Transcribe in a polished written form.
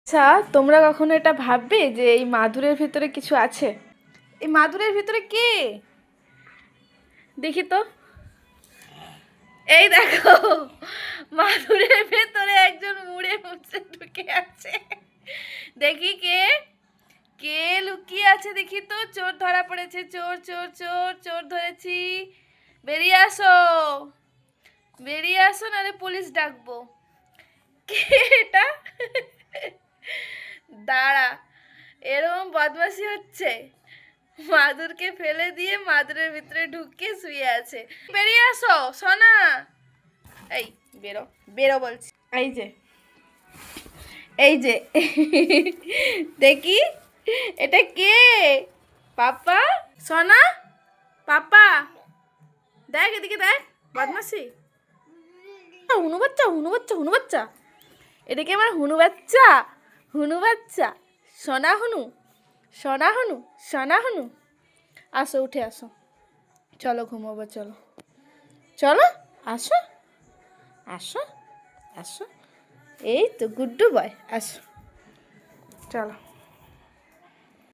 আচ্ছা, তোমরা কখনো এটা ভাববে যে এই মাদুরের ভেতরে কিছু আছে? এই মাদুরের ভেতরে কে? দেখি তো। এই দেখো, মাদুরের ভেতরে একজন মুড়ে মুছে ঢুকে আছে। দেখি কে কে লুকিয়ে আছে, দেখি তো। চোর ধরা পড়েছে, চোর চোর চোর চোর ধরেছি। বেরিয়ে আসো, বেরিয়ে আসো, নাহলে পুলিশ ডাকবো। কে এটা? দাঁড়া, এরকম বদমাশি হচ্ছে? মাদুরকে ফেলে দিয়ে মাদুরের ভিতরে ঢুকে শুয়ে আছে। বেরিয়ে আসো সোনা। এই বেরো, বেরো বলছি। এই যে, এই যে, দেখি এটা কে? পাপা, সোনা, পাপা, দেখ এদিকে দেখ, বদমাশি। হুনু বাচ্চা, হুনু বাচ্চা, হুনু বাচ্চা। এদিকে আমার হুনু বাচ্চা, হুনু বাচ্চা, সোনা হুনু, সোনা হুনু, সোনা হুনু। আসো, উঠে আসো, চলো ঘুমাবো, চলো চলো, আসো আসো আসো। এই তো গুড্ডু বয়, আসো, চলো।